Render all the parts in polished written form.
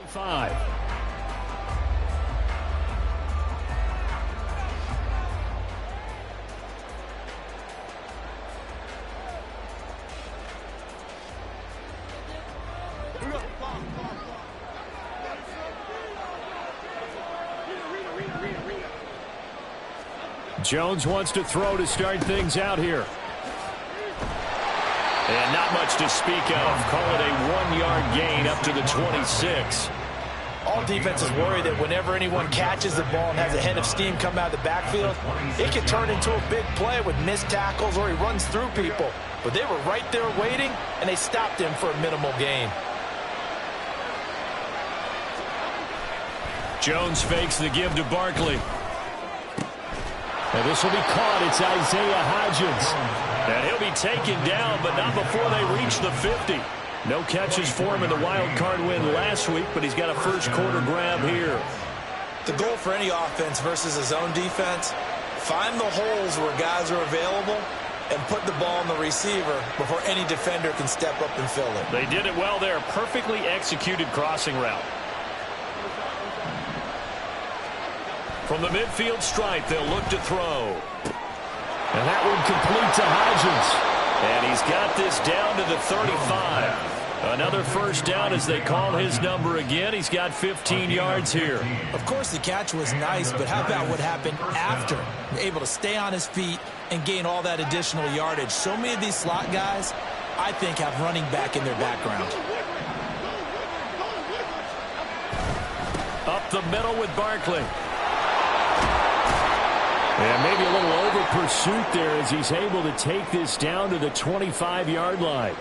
5. Jones wants to throw to start things out here. And not much to speak of. Call it a 1-yard gain up to the 26. All defenses worry that whenever anyone catches the ball and has a head of steam come out of the backfield, it can turn into a big play with missed tackles or he runs through people. But they were right there waiting, and they stopped him for a minimal gain. Jones fakes the give to Barkley. And this will be caught. It's Isaiah Hodgins. And he'll be taken down, but not before they reach the 50. No catches for him in the wild card win last week, but he's got a first quarter grab here. The goal for any offense versus a zone defense, find the holes where guys are available and put the ball on the receiver before any defender can step up and fill it. They did it well there. Perfectly executed crossing route. From the midfield stripe, they'll look to throw. And that one complete to Hodgins. And he's got this down to the 35. Another first down as they call his number again. He's got 15 yards here. Of course, the catch was nice, but how about what happened after? Able to stay on his feet and gain all that additional yardage. So many of these slot guys, I think, have running back in their background. Up the middle with Barkley. And maybe a little over pursuit there as he's able to take this down to the 25-yard line.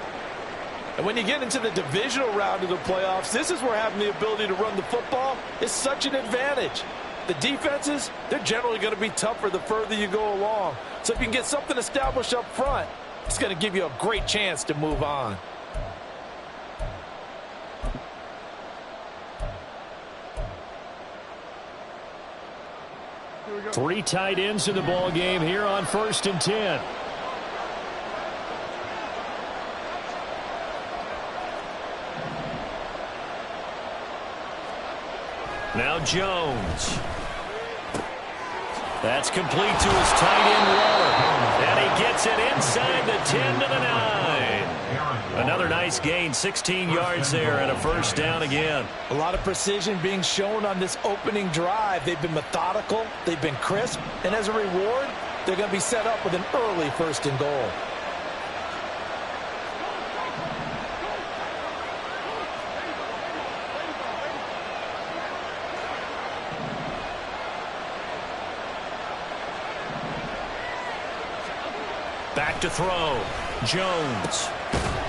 And when you get into the divisional round of the playoffs, this is where having the ability to run the football is such an advantage. The defenses, they're generally going to be tougher the further you go along. So if you can get something established up front, it's going to give you a great chance to move on. Three tight ends in the ball game here on 1st and 10. Now Jones. That's complete to his tight end Waller. And he gets it inside the 10 to the 9. Another nice gain, 16 yards there and a first down again. A lot of precision being shown on this opening drive. They've been methodical, they've been crisp, and as a reward, they're going to be set up with an early 1st and goal. Back to throw. Jones.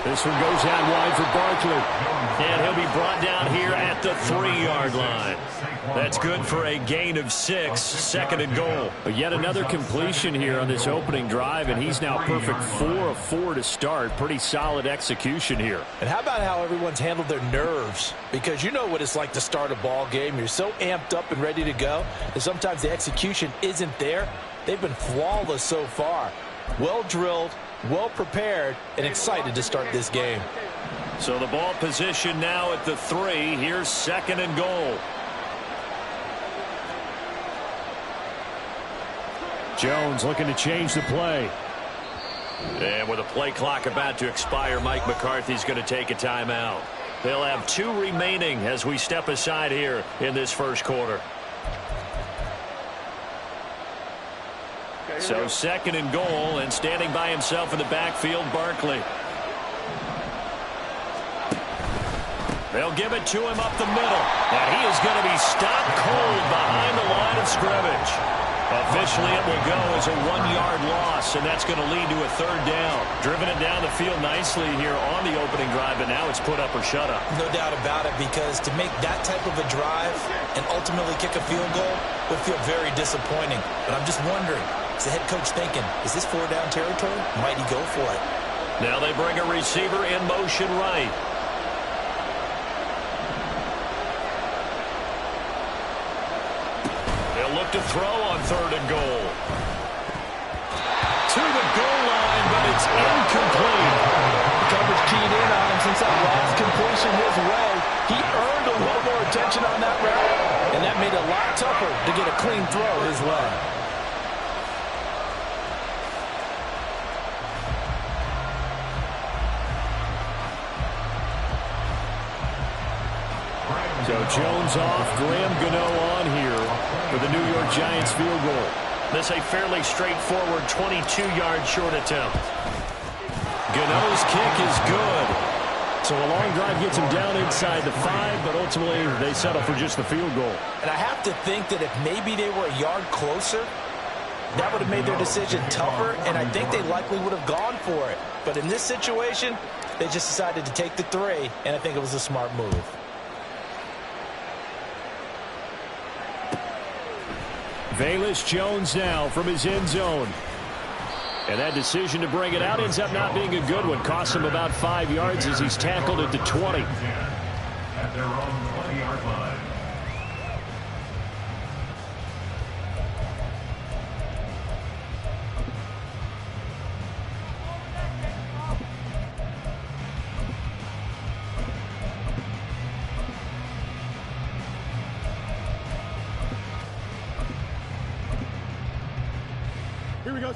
This one goes out wide for Barkley. And he'll be brought down here at the 3-yard line. That's good for a gain of 6, 2nd and goal. But yet another completion here on this opening drive, and he's now perfect 4 of 4 to start. Pretty solid execution here. And how about how everyone's handled their nerves? Because you know what it's like to start a ball game. You're so amped up and ready to go, and sometimes the execution isn't there. They've been flawless so far. Well drilled, well prepared, and excited to start this game. So the ball position now at the 3. Here's 2nd and goal. Jones looking to change the play. And with a play clock about to expire, Mike McCarthy's going to take a timeout. They'll have 2 remaining as we step aside here in this first quarter. So 2nd and goal, and standing by himself in the backfield, Barkley. They'll give it to him up the middle, and he is going to be stopped cold behind the line of scrimmage. Officially, it will go as a 1-yard loss, and that's going to lead to a 3rd down. Driven it down the field nicely here on the opening drive, but now it's put up or shut up. No doubt about it, because to make that type of a drive and ultimately kick a field goal would feel very disappointing. But I'm just wondering, is the head coach thinking, is this 4-down territory? Might he go for it? Now they bring a receiver in motion right. They'll look to throw on 3rd and goal. To the goal line, but it's incomplete. The coverage keyed in on him since that last completion his way. He earned a little more attention on that route, and that made it a lot tougher to get a clean throw his way. So Jones off, Graham Gano on here for the New York Giants field goal. This a fairly straightforward 22-yard short attempt. Gano's kick is good. So a long drive gets him down inside the 5, but ultimately they settle for just the field goal. And I have to think that if maybe they were a yard closer, that would have made their decision tougher, and I think they likely would have gone for it. But in this situation, they just decided to take the 3, and I think it was a smart move. Velus Jones now from his end zone. And that decision to bring it out ends up not being a good one. Costs him about 5 yards as he's tackled at the 20. At their own 20-yard line.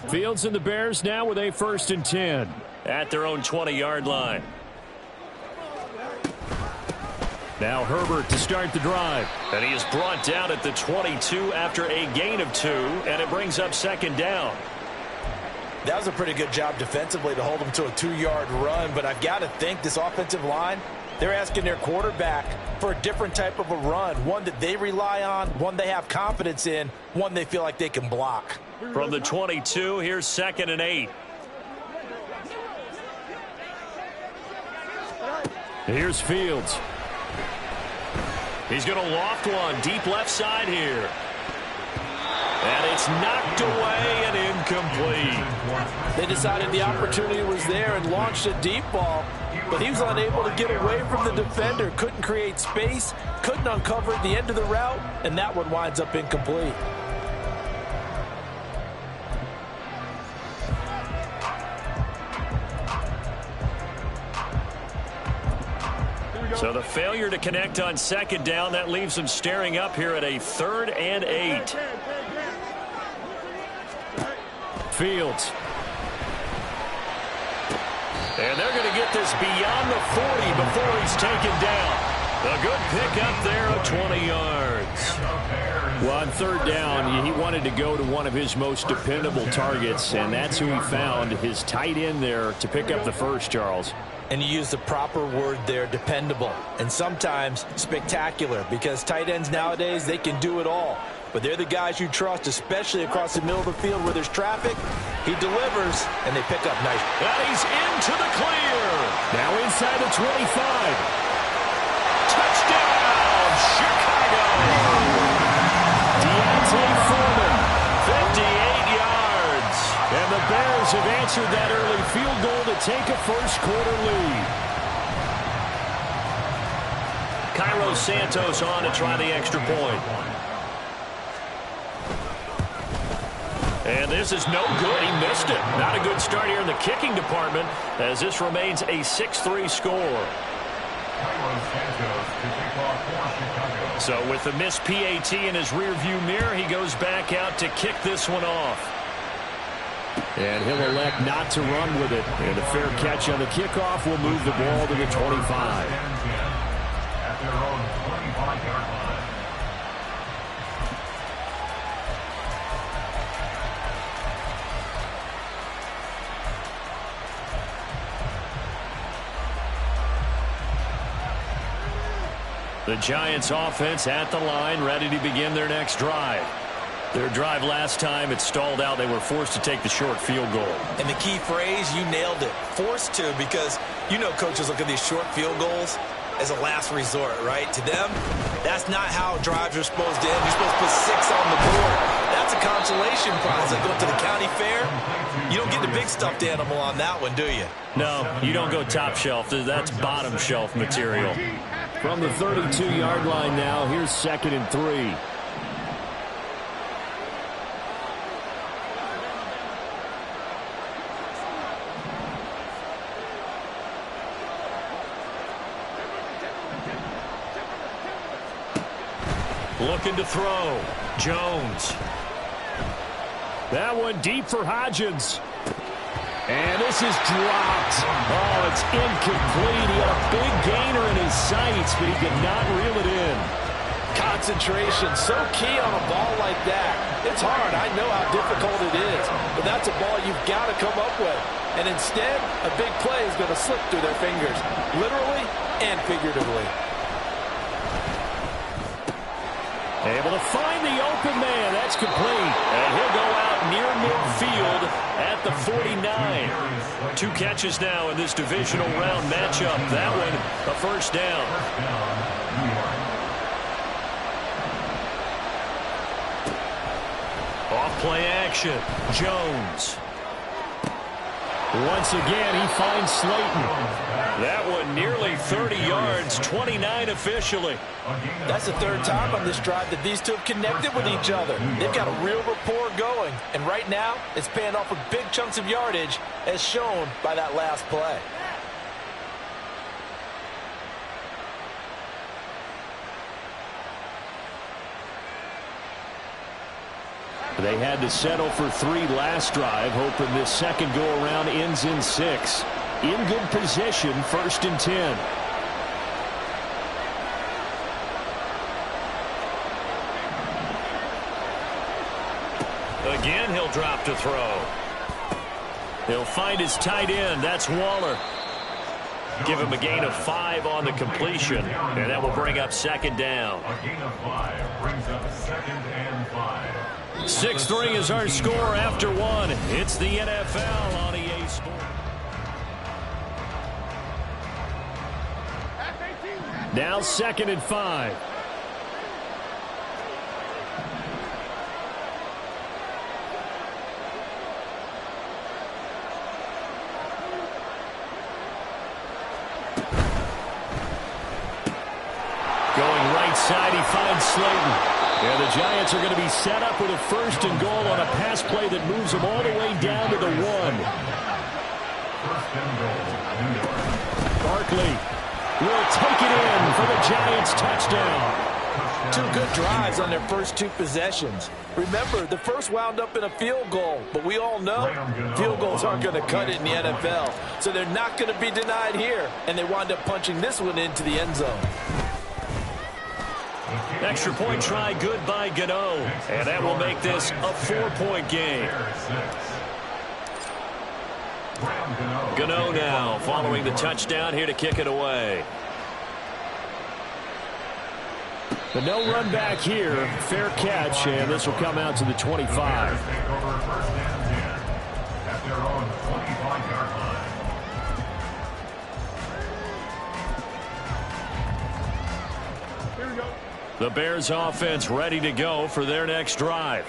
Fields and the Bears now with a 1st and 10 at their own 20-yard line. Now Herbert to start the drive. And he is brought down at the 22 after a gain of 2, and it brings up 2nd down. That was a pretty good job defensively to hold them to a 2-yard run, but I've got to think this offensive line, they're asking their quarterback for a different type of a run, one that they rely on, one they have confidence in, one they feel like they can block. From the 22, here's 2nd and 8. Here's Fields. He's going to loft one deep left side here. And it's knocked away and incomplete. They decided the opportunity was there and launched a deep ball, but he was unable to get away from the defender, couldn't create space, couldn't uncover the end of the route, and that one winds up incomplete. So the failure to connect on 2nd down, that leaves them staring up here at a 3rd and 8. Fields. And they're going to get this beyond the 40 before he's taken down. A good pickup there of 20 yards. Well, on 3rd down, he wanted to go to one of his most dependable targets, and that's who he found, his tight end there, to pick up the first, Charles. And you use the proper word there, dependable, and sometimes spectacular, because tight ends nowadays, they can do it all. But they're the guys you trust, especially across the middle of the field where there's traffic. He delivers, and they pick up nice. And he's into the clear. Now inside the 25. Touchdown, Chicago. Deontay Foreman, 58 yards. And the Bears have answered that early field goal to take a first-quarter lead. Cairo Santos on to try the extra point. And this is no good. He missed it. Not a good start here in the kicking department as this remains a 6-3 score. So with the missed PAT in his rearview mirror, he goes back out to kick this one off. And he'll elect not to run with it. And a fair catch on the kickoff will move the ball to the 25. At their own 25-yard line. The Giants offense at the line, ready to begin their next drive. Their drive last time, it stalled out. They were forced to take the short field goal. And the key phrase, you nailed it. Forced to, because you know coaches look at these short field goals as a last resort, right? To them, that's not how drives are supposed to end. You're supposed to put 6 on the board. That's a consolation prize. Like go to the county fair. You don't get the big stuffed animal on that one, do you? No, you don't go top shelf. That's bottom shelf material. From the 32-yard line now, here's 2nd and 3. Looking to throw. Jones. That one deep for Hodgins. And this is dropped. Oh, it's incomplete. He had a big gainer in his sights, but he could not reel it in. Concentration, so key on a ball like that. It's hard. I know how difficult it is, but that's a ball you've got to come up with. And instead, a big play is going to slip through their fingers, literally and figuratively. Able to find the open man. That's complete. And he'll go out near midfield at the 49. 2 catches now in this divisional round matchup. That one, a first down. Off play action. Jones. Once again, he finds Slayton. That one nearly 30 yards, 29 officially. That's the 3rd time on this drive that these two have connected with each other. They've got a real rapport going, and right now it's paying off with big chunks of yardage as shown by that last play. They had to settle for 3 last drive, hoping this second go-around ends in 6. In good position, 1st and 10. Again, he'll drop to throw. He'll find his tight end. That's Waller. Give him a gain of 5 on the completion, and that will bring up 2nd down. A gain of 5 brings up 2nd and 5. 6-3 is our score after 1. It's the NFL on EA Sports. Now 2nd and 5. Going right side, he finds Slayton. And the Giants are going to be set up with a 1st and goal on a pass play that moves them all the way down to the 1. 1st and goal, New York. Barkley will take it in for the Giants touchdown. 2 good drives on their first 2 possessions. Remember, the first wound up in a field goal, but we all know field goals aren't going to cut it in the NFL. So they're not going to be denied here, and they wind up punching this one into the end zone. Extra point try good by Gano, and that will make this a 4-point game. Gano now following the touchdown here to kick it away. The no run back here, fair catch, and this will come out to the 25. At their own 25-yard line. The Bears offense ready to go for their next drive.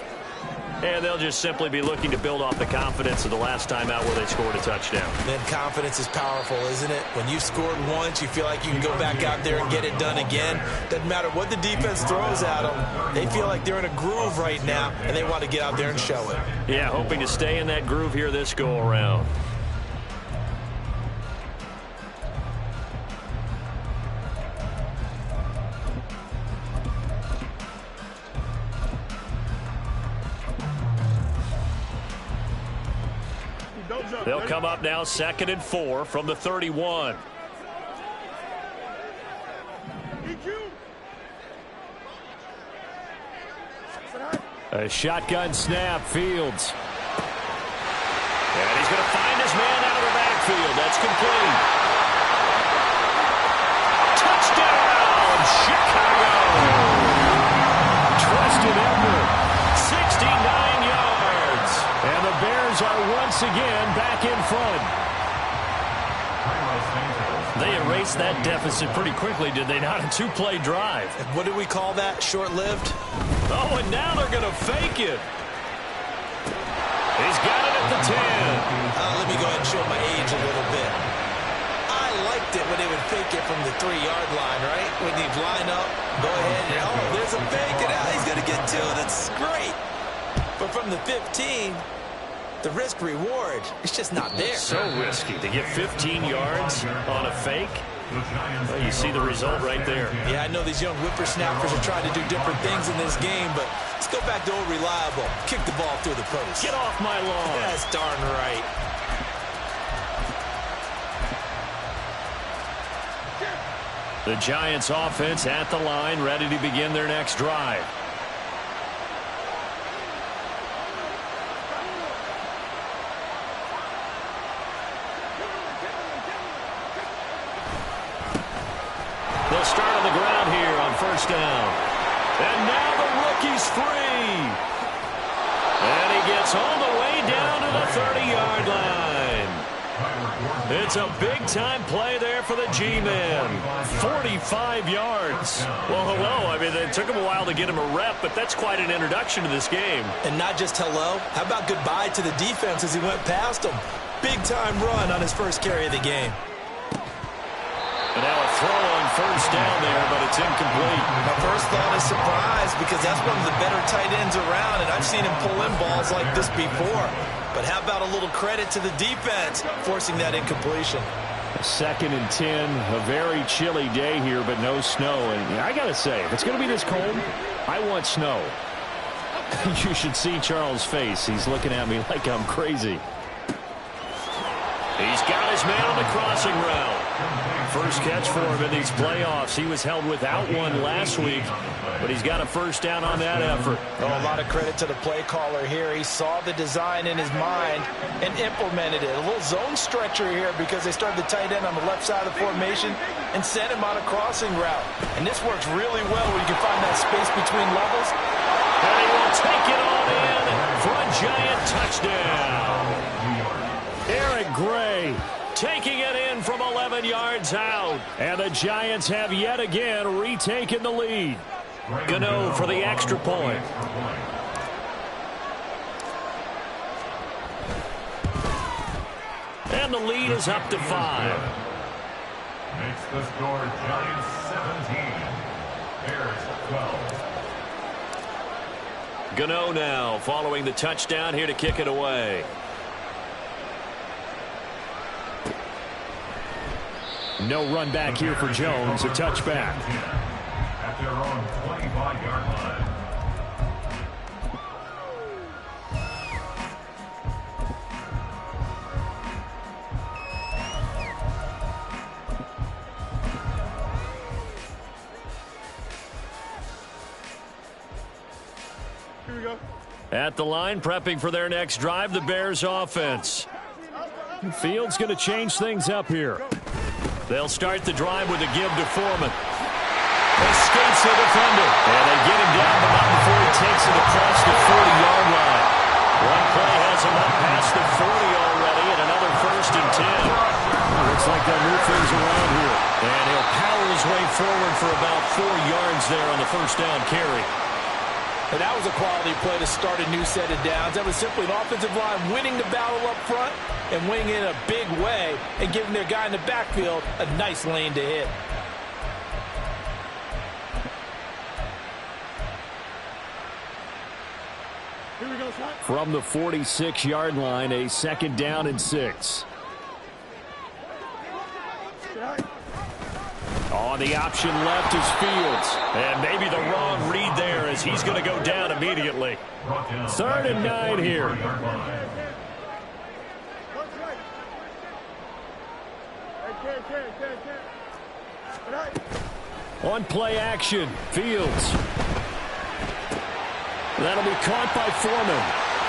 And they'll just simply be looking to build off the confidence of the last time out where they scored a touchdown. Then confidence is powerful, isn't it? When you've scored once, you feel like you can go back out there and get it done again. Doesn't matter what the defense throws at them. They feel like they're in a groove right now, and they want to get out there and show it. Yeah, hoping to stay in that groove here this go-around. They'll come up now 2nd and 4 from the 31. A shotgun snap, Fields. And he's going to find his man out of the backfield. That's complete. Touchdown, Chicago! Trusted Everett, 69 yards. And the Bears are once again back in front. They erased that deficit pretty quickly, did they not? A 2-play drive. What do we call that? Short-lived? Oh, and now they're going to fake it. He's got it at the 10. Let me go ahead and show my age a little bit. I liked it when they would fake it from the 3-yard line, right? When they'd line up, go ahead, and oh, there's a fake, and now he's going to get 2. That's great. But from the 15, the risk-reward, it's just not there. So risky to get 15 yards on a fake. Well, you see the result right there. Yeah, I know these young whippersnappers are trying to do different things in this game, but let's go back to old reliable. Kick the ball through the post. Get off my lawn. That's darn right. The Giants offense at the line, ready to begin their next drive. They'll start on the ground here on first down. And now the rookie's free. And he gets all the way down to the 30-yard line. It's a big-time play there for the G-Man. 45 yards. Well, hello. I mean, it took him a while to get him a rep, but that's quite an introduction to this game. And not just hello. How about goodbye to the defense as he went past him? Big-time run on his first carry of the game. And now a throw on first down there, but it's incomplete. My first thought is surprise because that's one of the better tight ends around, and I've seen him pull in balls like this before. But how about a little credit to the defense forcing that incompletion? 2nd and 10, a very chilly day here, but no snow. And I got to say, if it's going to be this cold, I want snow. You should see Charles' face. He's looking at me like I'm crazy. He's got his man on the crossing route. First catch for him in these playoffs. He was held without one last week, but he's got a first down on that effort. Oh, a lot of credit to the play caller here. He saw the design in his mind and implemented it. A little zone stretcher here because they started the tight end on the left side of the formation and sent him on a crossing route. And this works really well where you can find that space between levels. And he will take it on in for a Giant touchdown. Eric Gray taking it in from 11 yards out. And the Giants have yet again retaken the lead. Gano for the extra point. And the lead is up to 5. Makes the score Giants 17. Bears 12. Gano now following the touchdown here to kick it away. No run back here for Jones. A touchback. At their own 25-yard line. Here we go. At the line, prepping for their next drive, the Bears offense. Fields going to change things up here. They'll start the drive with a give to Foreman. Escapes the defender. And they get him down, but not before he takes it across the 40-yard line. One play has him up past the 40 already, and another 1st and 10. Looks like they'll move things around here. And he'll power his way forward for about 4 yards there on the first down carry. And that was a quality play to start a new set of downs. That was simply an offensive line winning the battle up front and winning it in a big way and giving their guy in the backfield a nice lane to hit. Here we go, son. From the 46-yard line, a 2nd down and 6. On the option left is Fields. And maybe the wrong read there as he's going to go down immediately. 3rd and 9 here. On play action, Fields. That'll be caught by Foreman.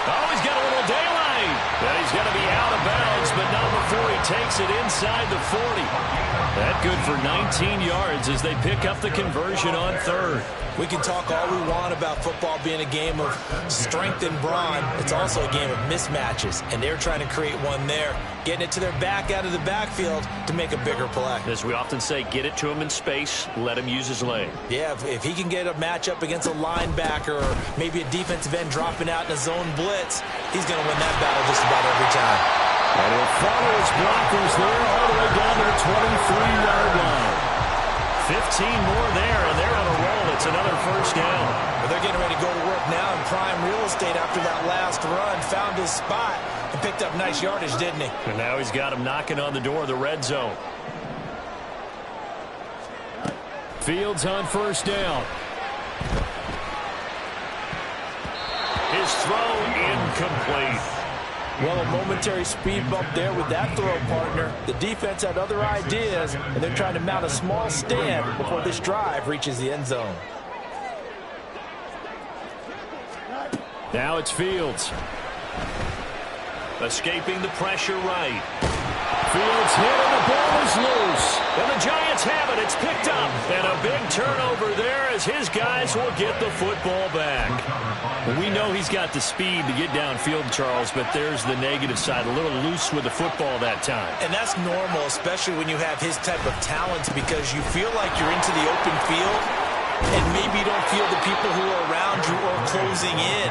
Oh, he's got a little daylight. And he's going to be out of bounds, but not before he takes it inside the 40. That good for 19 yards as they pick up the conversion on 3rd. We can talk all we want about football being a game of strength and brawn. It's also a game of mismatches, and they're trying to create one there, getting it to their back out of the backfield to make a bigger play. As we often say, get it to him in space, let him use his leg. Yeah, if he can get a matchup against a linebacker or maybe a defensive end dropping out in a zone blitz, he's going to win that battle just about every time. And he'll follow his blockers there all the way down to the 23-yard line. 15 more there, and they're on a roll. It's another 1st down. But they're getting ready to go to work now in prime real estate after that last run. Found his spot and picked up nice yardage, didn't he? And now he's got him knocking on the door of the red zone. Fields on first down. His throw incomplete. Well, a momentary speed bump there with that throw, partner. The defense had other ideas, and they're trying to mount a small stand before this drive reaches the end zone. Now it's Fields. Escaping the pressure right. Fields hit and the ball is loose. And the Giants have it. It's picked up. And a big turnover there as his guys will get the football back. Well, we know he's got the speed to get downfield, Charles, but there's the negative side. A little loose with the football that time. And that's normal, especially when you have his type of talent, because you feel like you're into the open field and maybe you don't feel the people who are around you or closing in.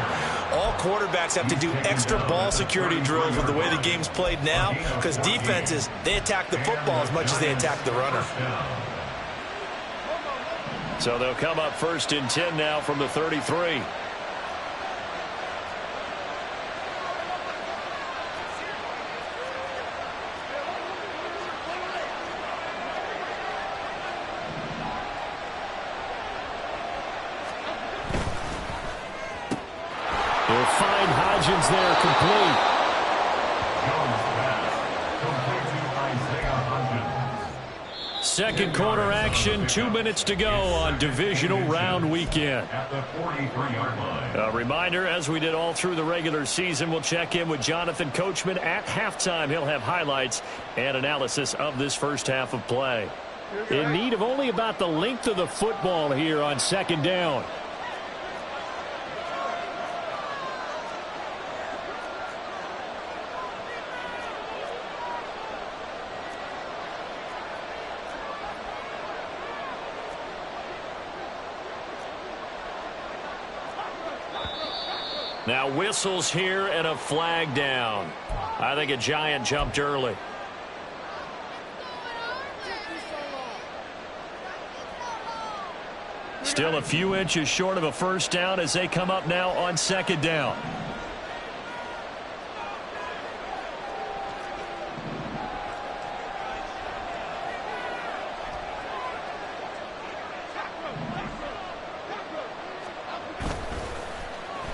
All quarterbacks have to do extra ball security drills with the way the game's played now, because defenses, they attack the football as much as they attack the runner. So they'll come up 1st and 10 now from the 33. They'll find Hodgins there, complete. Second quarter action, 2 minutes to go on divisional round weekend. A reminder, as we did all through the regular season, we'll check in with Jonathan Coachman at halftime. He'll have highlights and analysis of this first half of play. In need of only about the length of the football here on 2nd down. Now whistles here and a flag down. I think a Giant jumped early. Still a few inches short of a first down as they come up now on 2nd down.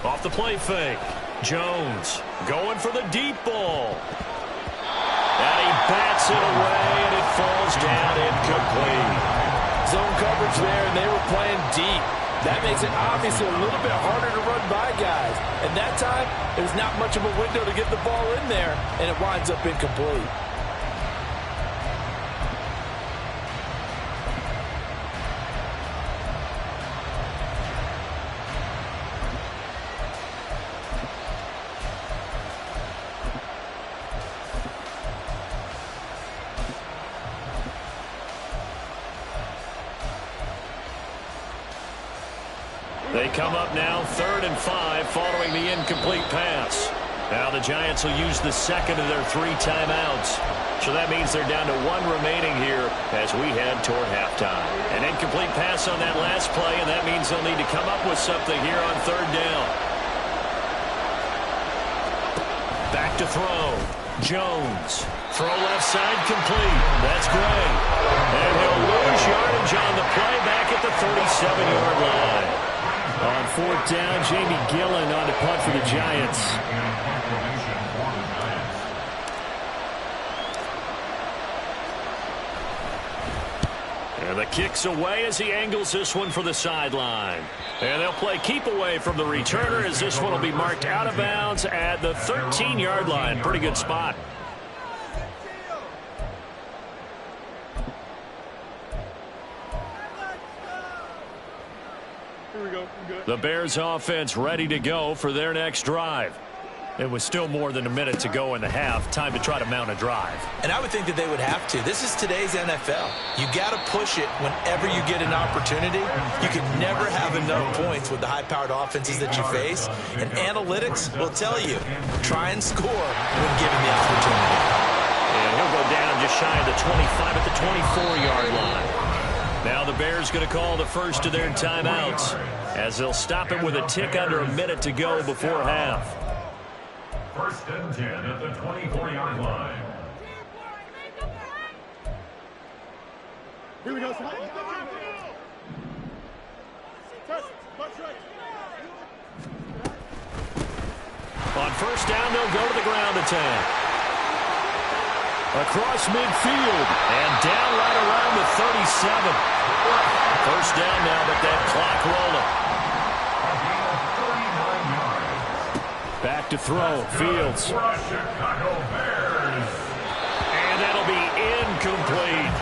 Off the play fake. Jones going for the deep ball. And he bats it away, and it falls down incomplete. Zone coverage there, and they were playing deep. That makes it obviously a little bit harder to run by guys. And that time, there's not much of a window to get the ball in there, and it winds up incomplete. They come up now 3rd and 5 following the incomplete pass. Now the Giants will use the second of their 3 timeouts. So that means they're down to 1 remaining here as we head toward halftime. An incomplete pass on that last play, and that means they'll need to come up with something here on 3rd down. Back to throw. Jones. Throw left side complete. That's great. And he'll lose yardage on the play back at the 37-yard line. On 4th down, Jamie Gillen on to punt for the Giants. And the kick's away as he angles this one for the sideline. And they'll play keep away from the returner as this one will be marked out of bounds at the 13-yard line. Pretty good spot. The Bears offense ready to go for their next drive. It was still more than a minute to go in the half. Time to try to mount a drive. And I would think that they would have to. This is today's NFL. You got to push it whenever you get an opportunity. You can never have enough points with the high-powered offenses that you face. And analytics will tell you, try and score when given the opportunity. And he'll go down just shy of the 25 at the 24-yard line. Now the Bears going to call the first of their timeouts as they'll stop him with a tick under a minute to go before half. 1st and 10 at the 24-yard line. Here we go. On first down, they'll go to the ground attack. Across midfield and down right around the 37. First down now, but that clock rolling. Back to throw. Fields. And that'll be incomplete.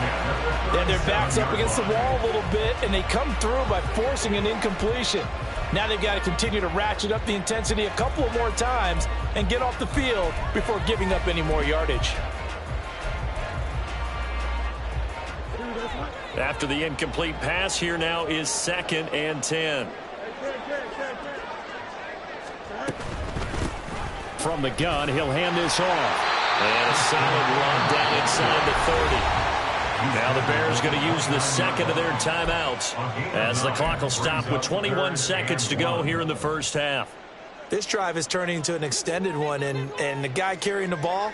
And their back's up against the wall a little bit, and they come through by forcing an incompletion. Now they've got to continue to ratchet up the intensity a couple of more times and get off the field before giving up any more yardage. After the incomplete pass, here now is 2nd and 10. From the gun, he'll hand this off. And a solid run down inside the 30. Now the Bears going to use the second of their timeouts as the clock will stop with 21 seconds to go here in the first half. This drive is turning into an extended one, and the guy carrying the ball,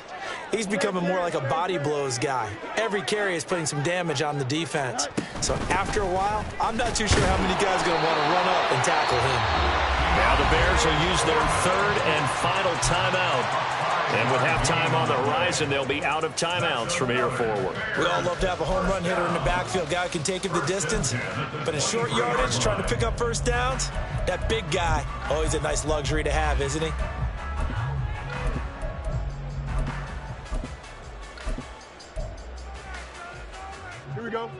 he's becoming more like a body blows guy. Every carry is putting some damage on the defense. So after a while, I'm not too sure how many guys are going to want to run up and tackle him. Now the Bears will use their third and final timeout. And with halftime on the horizon, they'll be out of timeouts from here forward. We all love to have a home run hitter in the backfield. Guy who can take it the distance. But in short yardage, trying to pick up first downs, that big guy, always a nice luxury to have, isn't he? Here we go.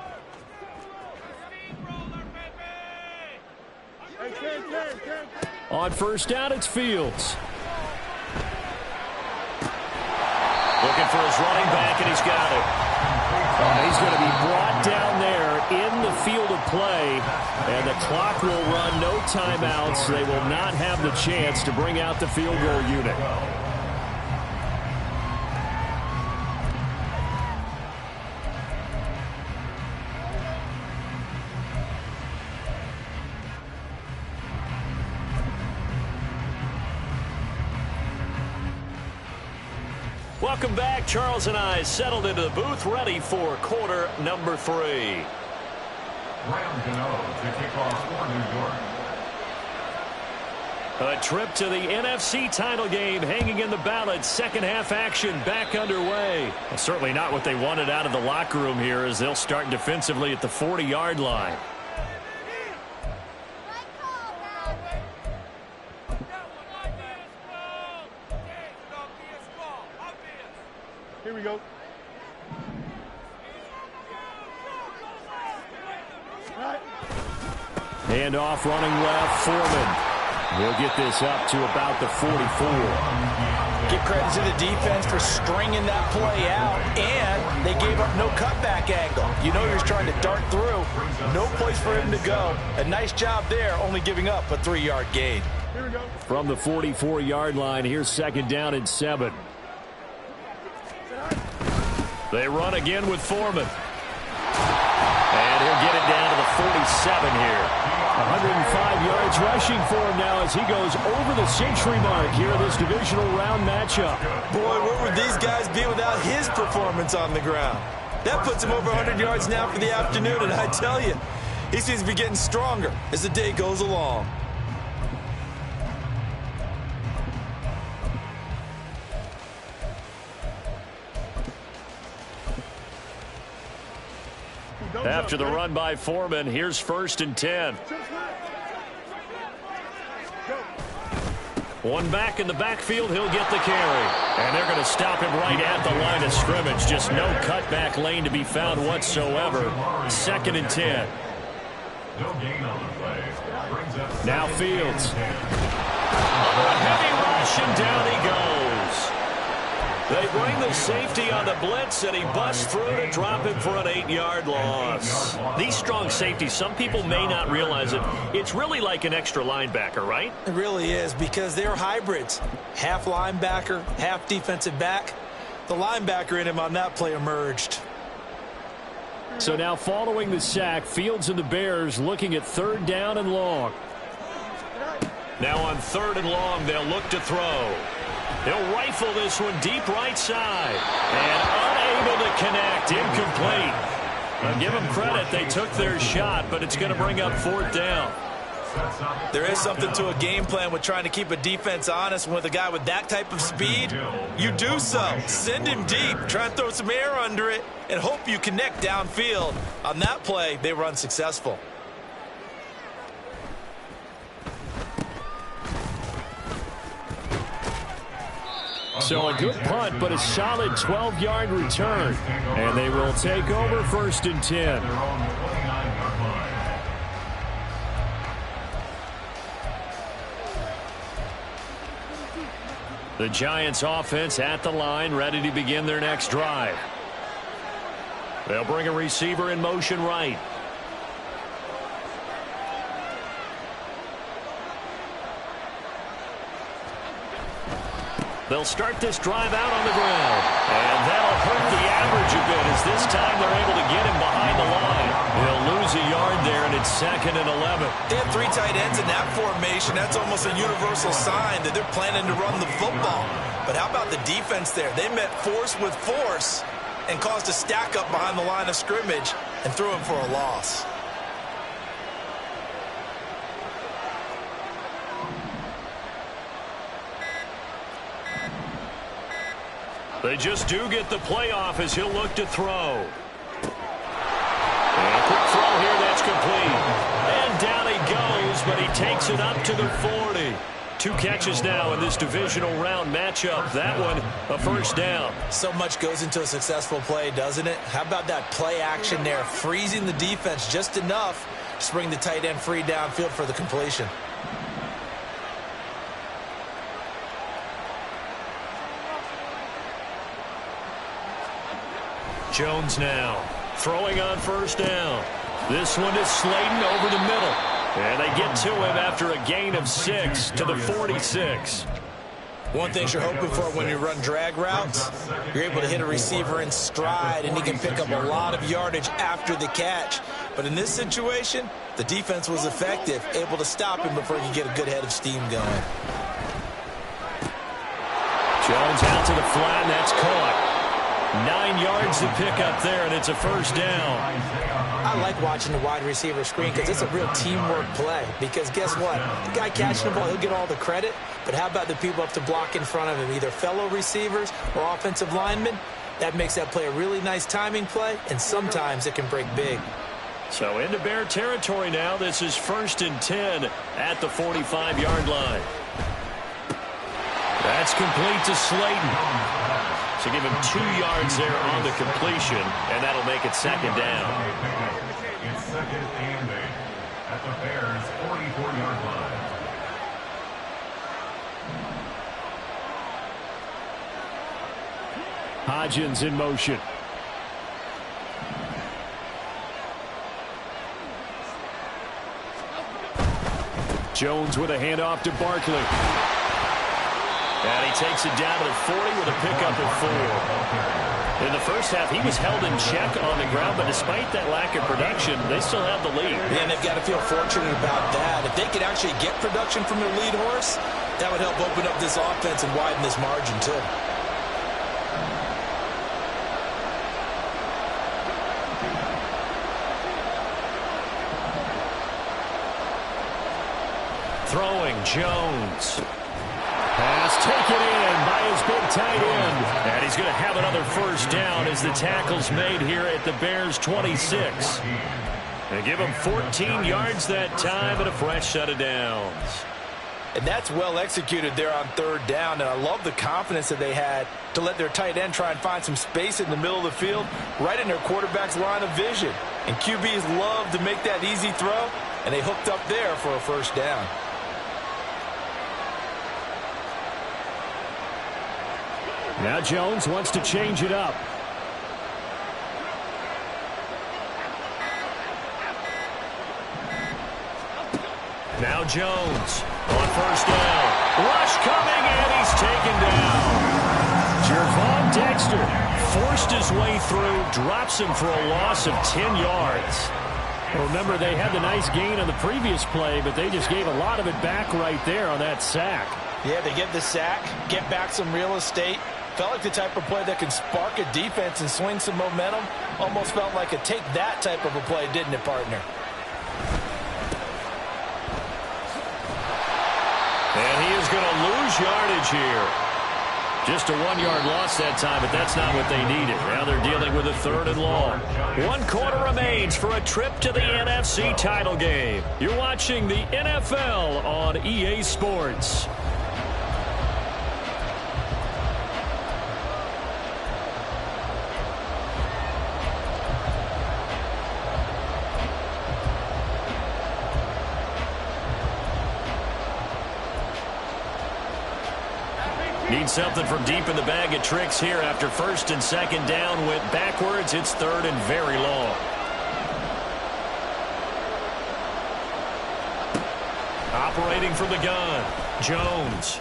On first down, it's Fields. Looking for his running back, and he's got it. He's going to be brought down there in the field of play, and the clock will run, no timeouts. They will not have the chance to bring out the field goal unit. Welcome back. Charles and I settled into the booth, ready for quarter number 3. Rams and O's to kick off for New York. A trip to the NFC title game hanging in the balance. Second half action back underway. Well, certainly not what they wanted out of the locker room here as they'll start defensively at the 40-yard line. Here we go. Hand off, running left, Foreman. He'll get this up to about the 44. Give credit to the defense for stringing that play out, and they gave up no cutback angle. You know he was trying to dart through. No place for him to go. A nice job there, only giving up a 3-yard gain. Here we go. From the 44-yard line, here's 2nd down and 7. They run again with Foreman. And he'll get it down to the 47 here. 105 yards rushing for him now as he goes over the century mark here in this divisional round matchup. Boy, where would these guys be without his performance on the ground? That puts him over 100 yards now for the afternoon, and I tell you, he seems to be getting stronger as the day goes along. After the run by Foreman, here's 1st and 10. One back in the backfield, he'll get the carry. And they're going to stop him right at the line of scrimmage. Just no cutback lane to be found whatsoever. 2nd and 10. No gain on the play. Now Fields. A heavy rush, and down he goes. They bring the safety on the blitz, and he busts through to drop him for an 8-yard loss. These strong safeties, some people may not realize it. It's really like an extra linebacker, right? It really is, because they're hybrids. Half linebacker, half defensive back. The linebacker in him on that play emerged. So now following the sack, Fields and the Bears looking at 3rd down and long. Now on 3rd and long, they'll look to throw. They'll rifle this one deep right side. And unable to connect. Incomplete. I'll give them credit. They took their shot, but it's going to bring up 4th down. There is something to a game plan with trying to keep a defense honest. With a guy with that type of speed, you do so. Send him deep, try and throw some air under it, and hope you connect downfield. On that play, they were unsuccessful. So a good punt, but a solid 12-yard return. And they will take over 1st and 10. The Giants offense at the line, ready to begin their next drive. They'll bring a receiver in motion right. They'll start this drive out on the ground. And that'll hurt the average a bit as this time they're able to get him behind the line. He'll lose a yard there, and it's 2nd and 11. They have 3 tight ends in that formation. That's almost a universal sign that they're planning to run the football. But how about the defense there? They met force with force and caused a stack up behind the line of scrimmage and threw him for a loss. They just do get the playoff as he'll look to throw. And a quick throw here, that's complete. And down he goes, but he takes it up to the 40. 2 catches now in this divisional round matchup. That one, a 1st down. So much goes into a successful play, doesn't it? How about that play action there, freezing the defense just enough to bring the tight end free downfield for the completion. Jones now throwing on 1st down. This one is Slayton over the middle. And they get to him after a gain of 6 to the 46. One thing you're hoping for when you run drag routes, you're able to hit a receiver in stride, and he can pick up a lot of yardage after the catch. But in this situation, the defense was effective, able to stop him before he could get a good head of steam going. Jones out to the flat, and that's caught. 9 yards to pick up there, and it's a 1st down. I like watching the wide receiver screen because it's a real teamwork play. Because guess what? The guy catching the ball, he'll get all the credit. But how about the people up to block in front of him, either fellow receivers or offensive linemen? That makes that play a really nice timing play, and sometimes it can break big. So into Bear territory now. This is 1st and 10 at the 45-yard line. That's complete to Slayton. So give him 2 yards there on the completion, and that'll make it 2nd down. It's 2nd and 8 at the Bears' 44-yard line. Hodgins in motion. Jones with a handoff to Barkley. And he takes it down to the 40 with a pickup of 4. In the first half, he was held in check on the ground, but despite that lack of production, they still have the lead. And they've got to feel fortunate about that. If they could actually get production from their lead horse, that would help open up this offense and widen this margin, too. Throwing, Jones. Pass taken in by his big tight end. And he's going to have another 1st down as the tackle's made here at the Bears' 26. They give him 14 yards that time and a fresh set of downs. And that's well executed there on 3rd down. And I love the confidence that they had to let their tight end try and find some space in the middle of the field, right in their quarterback's line of vision. And QBs love to make that easy throw, and they hooked up there for a 1st down. Now Jones wants to change it up. Now Jones on 1st down. Rush coming, and he's taken down. Jervon Dexter forced his way through, drops him for a loss of 10 yards. Well, remember, they had the nice gain on the previous play, but they just gave a lot of it back right there on that sack. Yeah, they get the sack, get back some real estate. Felt like the type of play that can spark a defense and swing some momentum. Almost felt like a take that type of a play, didn't it, partner? going to lose yardage here. Just a 1-yard loss that time, but that's not what they needed. Now they're dealing with a 3rd and long. 1 quarter remains for a trip to the NFC title game. You're watching the NFL on EA Sports. Need something from deep in the bag of tricks here after 1st and 2nd down. Went backwards. It's 3rd and very long. Operating from the gun, Jones.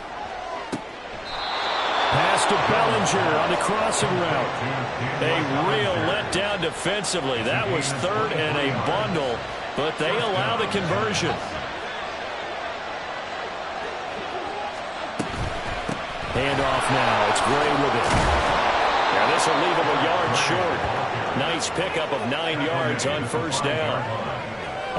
Pass to Bellinger on the crossing route. A real letdown defensively. That was 3rd and a bundle, but they allow the conversion. Handoff now. It's Gray with it. Now this will leave him a yard short. Nice pickup of 9 yards on 1st down.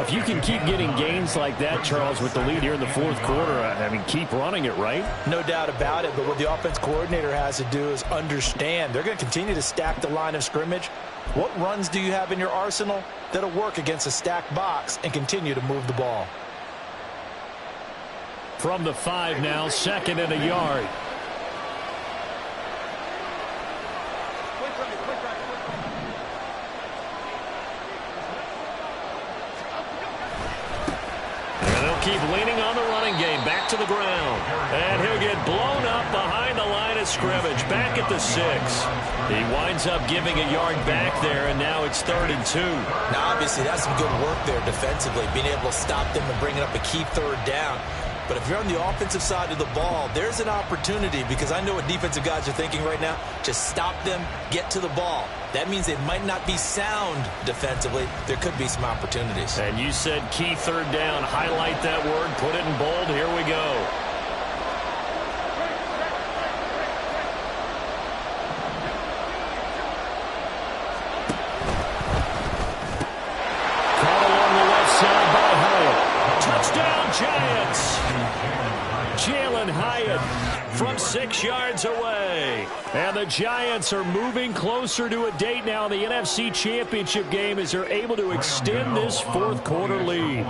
If you can keep getting gains like that, Charles, with the lead here in the 4th quarter, I mean, keep running it, right? No doubt about it, but what the offense coordinator has to do is understand they're going to continue to stack the line of scrimmage. What runs do you have in your arsenal that'll work against a stacked box and continue to move the ball? From the 5 now, 2nd and a yard. Keep leaning on the running game. Back to the ground. And he'll get blown up behind the line of scrimmage. Back at the 6. He winds up giving a yard back there, and now it's 3rd and 2. Now, obviously, that's some good work there defensively, being able to stop them and bring it up a key 3rd down. But if you're on the offensive side of the ball, there's an opportunity, because I know what defensive guys are thinking right now. Just stop them, get to the ball. That means they might not be sound defensively. There could be some opportunities. And you said key 3rd down. Highlight that word. Put it in bold. Here we go. Caught along the left side by Hyatt. Touchdown, Giants. Jalen Hyatt from 6 yards away. And the Giants are moving closer to a date now in the NFC Championship game as they're able to extend this 4th quarter lead.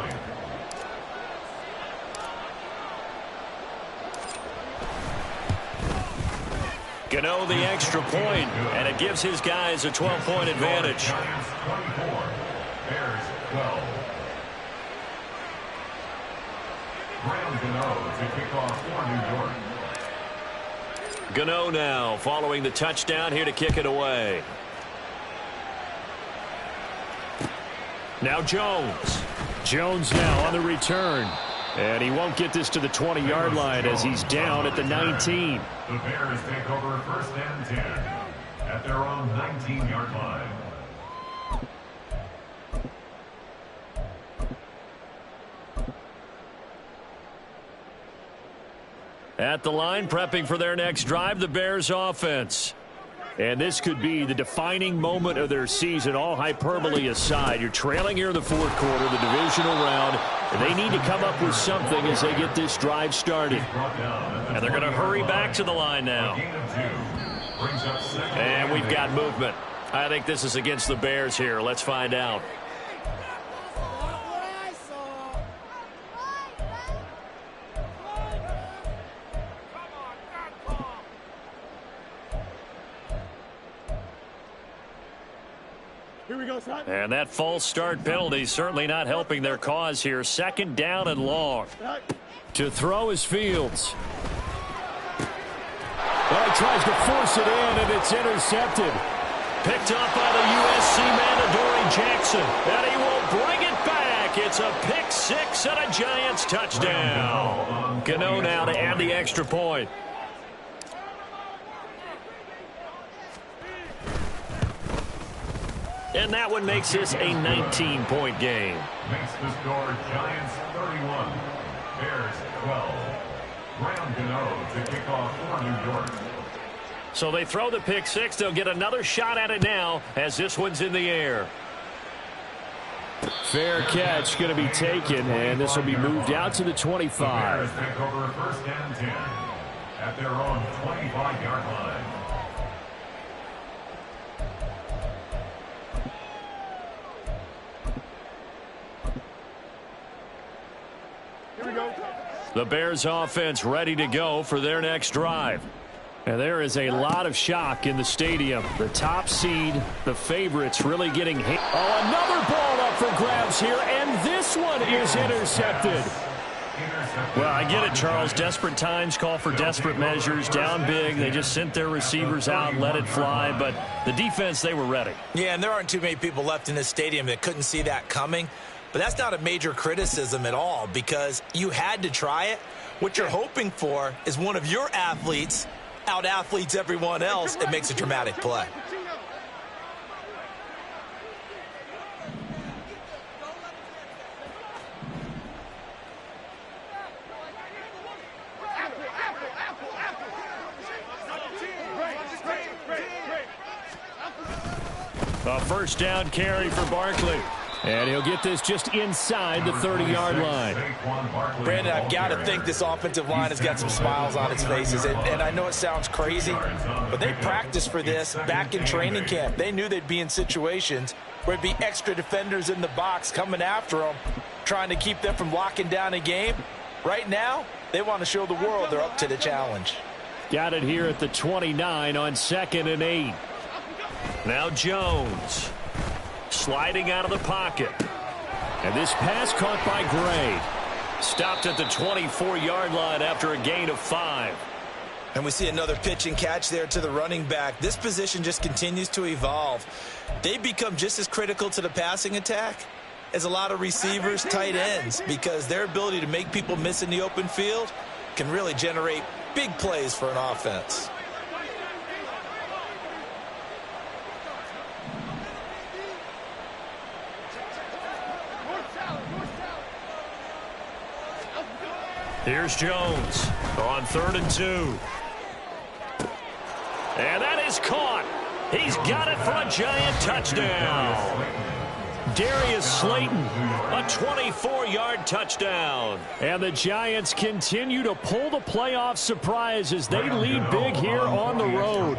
Gano the extra point, and it gives his guys a 12-point advantage. Bears 12. Graham Gano to kick off for New York. Gano now following the touchdown here to kick it away. Now Jones. Jones now on the return. And he won't get this to the 20-yard line as he's down at the 19. The Bears take over 1st and 10 at their own 19-yard line. At the line, prepping for their next drive, the Bears offense. And this could be the defining moment of their season, all hyperbole aside. You're trailing here in the 4th quarter, the divisional round, and they need to come up with something as they get this drive started. And they're going to hurry back to the line now. And we've got movement. I think this is against the Bears here. Let's find out. Here we go, son. And that false start penalty certainly not helping their cause here. 2nd down and long. To throw is Fields. Well, he tries to force it in, and it's intercepted. Picked up by the USC Mandadori Jackson. And he will bring it back. It's a pick 6 and a Giants touchdown. Gano now to add the extra point. And that one makes this a 19-point game. Makes the score Giants 31, Bears 12. Graham Gano to kick off for New York. So they throw the pick 6. They'll get another shot at it now as this one's in the air. Fair catch going to be taken, and this will be moved out to the 25. Bears take over first and 10 at their own 25-yard line. Here we go. The Bears offense ready to go for their next drive. And there is a lot of shock in the stadium. The top seed, the favorites, really getting hit. Oh, another ball up for grabs here, and this one is intercepted. Well, I get it, Charles. Desperate times call for desperate measures. Down big, they just sent their receivers out, let it fly. But the defense, they were ready. Yeah, and there aren't too many people left in this stadium that couldn't see that coming. But that's not a major criticism at all because you had to try it. What you're hoping for is one of your athletes out-athletes everyone else and makes a dramatic play. A first down carry for Barkley. And he'll get this just inside the 30-yard line. Brandon, I've got to think this offensive line has got some smiles on its faces. And I know it sounds crazy, but they practiced for this back in training camp. They knew they'd be in situations where it'd be extra defenders in the box coming after them, trying to keep them from locking down a game. Right now, they want to show the world they're up to the challenge. Got it here at the 29 on 2nd and 8. Now Jones. Sliding out of the pocket. And this pass caught by Gray. Stopped at the 24-yard line after a gain of 5. And we see another pitch and catch there to the running back. This position just continues to evolve. They become just as critical to the passing attack as a lot of receivers, tight ends, because their ability to make people miss in the open field can really generate big plays for an offense. Here's Jones on 3rd and 2. And that is caught. He's got it for a giant touchdown. Darius Slayton, a 24-yard touchdown. And the Giants continue to pull the playoff surprise as they lead big here on the road.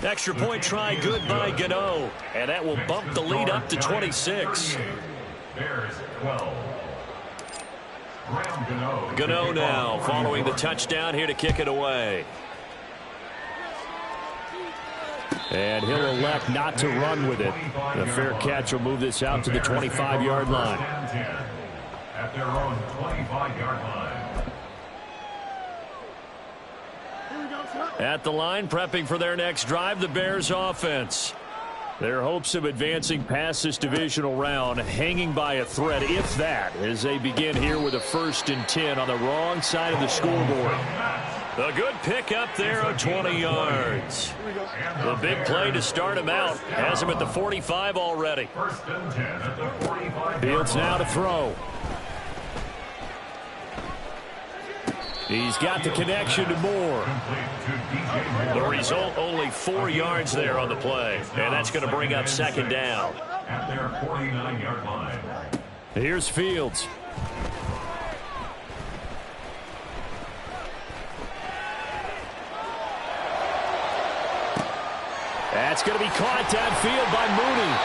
Extra point try good by Gano. And that will bump the lead up to 26. Bears 12. Gano now following the touchdown here to kick it away. And he'll elect not to run with it. The fair catch will move this out to the 25-yard line. At their own 25-yard line. At the line, prepping for their next drive, the Bears offense. Their hopes of advancing past this divisional round hanging by a thread, if that, as they begin here with a 1st and 10 on the wrong side of the scoreboard. A good pick up there of 20 yards. The big play to start him out. Has him at the 45 already. 1st and 10 at the 45. Fields now to throw. He's got the connection to Moore. The result, only 4 yards there on the play. And that's going to bring up 2nd down. At their 49-yard line. Here's Fields. That's going to be caught downfield by Mooney.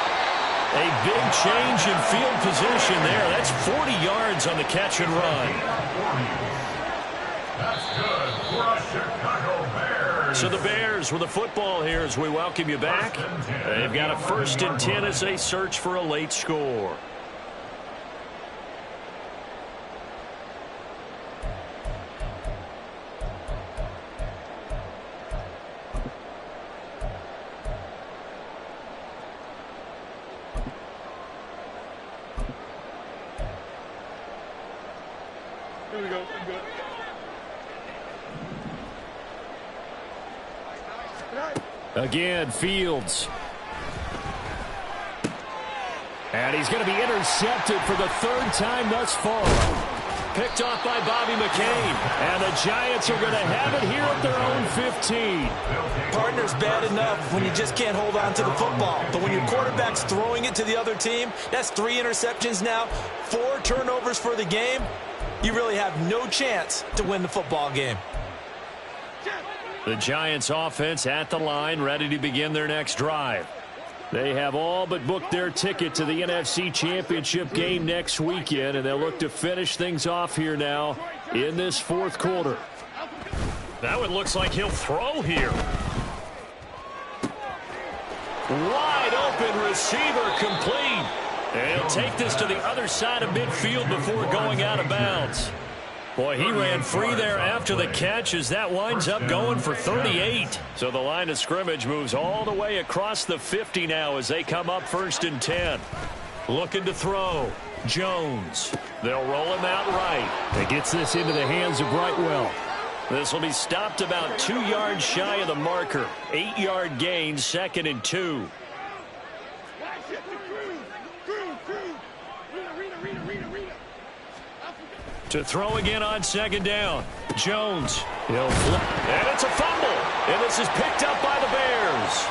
A big change in field position there. That's 40 yards on the catch and run. That's good for a Chicago Bears. So the Bears with the football here as we welcome you back. They've got a 1st and 10 as they search for a late score. Here we go. Again, Fields. And he's going to be intercepted for the 3rd time thus far. picked off by Bobby McCain. And the Giants are going to have it here at their own 15. Partner's bad enough when you just can't hold on to the football. But when your quarterback's throwing it to the other team, that's 3 interceptions now, 4 turnovers for the game. You really have no chance to win the football game. The Giants offense at the line, ready to begin their next drive. They have all but booked their ticket to the NFC Championship game next weekend, and they'll look to finish things off here now in this 4th quarter. That one looks like he'll throw here. Wide open receiver complete. And he'll take this to the other side of midfield before going out of bounds. Boy, he ran free there after the catch as that winds up going for 38. So the line of scrimmage moves all the way across the 50 now as they come up 1st and 10. Looking to throw. Jones. They'll roll him out right. It gets this into the hands of Brightwell. This will be stopped about 2 yards shy of the marker. 8-yard gain, 2nd and 2. To throw again on 2nd down. Jones. He'll flip. And it's a fumble. And this is picked up by the Bears.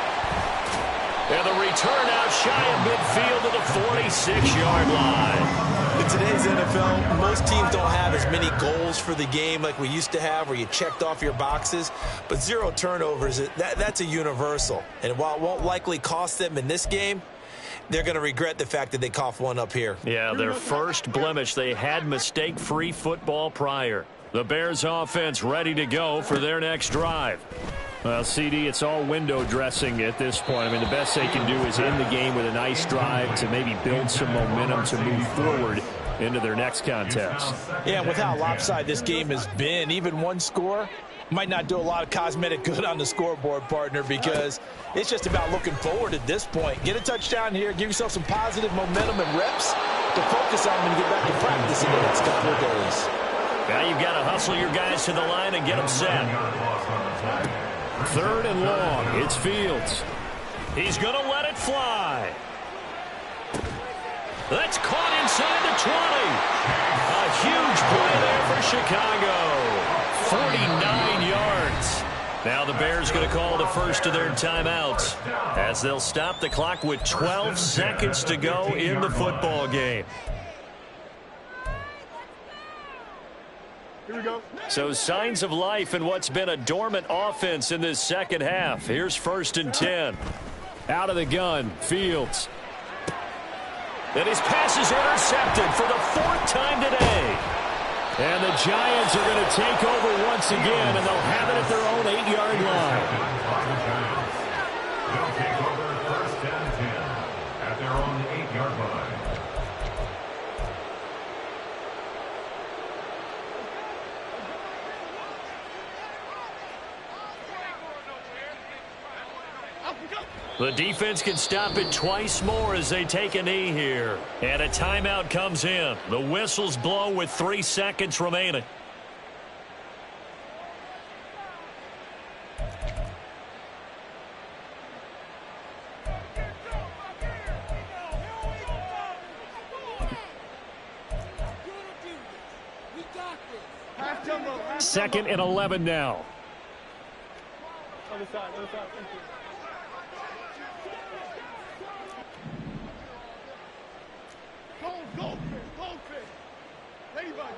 And the return out shy of midfield to the 46-yard line. In today's NFL, most teams don't have as many goals for the game like we used to have where you checked off your boxes. But 0 turnovers, that's a universal. And while it won't likely cost them in this game, they're going to regret the fact that they coughed one up here. Yeah, their first blemish. They had mistake-free football prior. The Bears offense ready to go for their next drive. Well, CD, it's all window dressing at this point. I mean, the best they can do is end the game with a nice drive to maybe build some momentum to move forward into their next contest. Yeah, with how lopsided this game has been, even one score might not do a lot of cosmetic good on the scoreboard, partner, because it's just about looking forward at this point. Get a touchdown here, give yourself some positive momentum and reps to focus on when you get back to practice in the next couple of days. Now you've got to hustle your guys to the line and get them set. 3rd and long. It's Fields. He's going to let it fly. That's caught inside the 20. A huge play there for Chicago. 49 yards. Now the Bears going to call the first of their timeouts as they'll stop the clock with 12 seconds to go in the football game. Here we go. So signs of life in what's been a dormant offense in this second half. Here's 1st and 10. Out of the gun, Fields. And his pass is intercepted for the 4th time today. And the Giants are going to take over once again, and they'll have it at their own 8-yard line. They'll take over 1st and 10 at their own 8-yard line. The defense can stop it twice more as they take a knee here. And a timeout comes in. The whistles blow with 3 seconds remaining. Second and 11 now. Other side, other side. Thank you. Goldfish. Ladybug.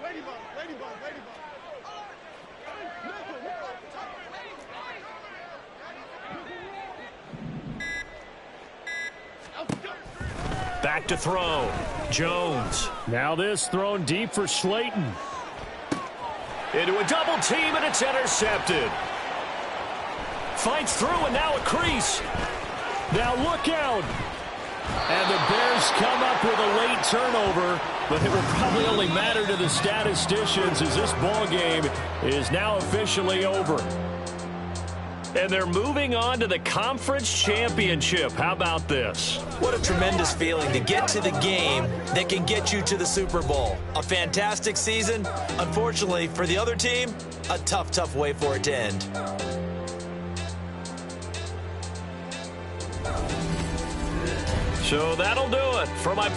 Back to throw. Jones. Now this thrown deep for Slayton. Into a double team, and it's intercepted. Fights through, and now a crease. Now look out. And the Bears come up with a late turnover, but it will probably only matter to the statisticians as this ball game is now officially over. And they're moving on to the conference championship. How about this? What a tremendous feeling to get to the game that can get you to the Super Bowl. A fantastic season. Unfortunately, for the other team, a tough way for it to end. So that'll do it for my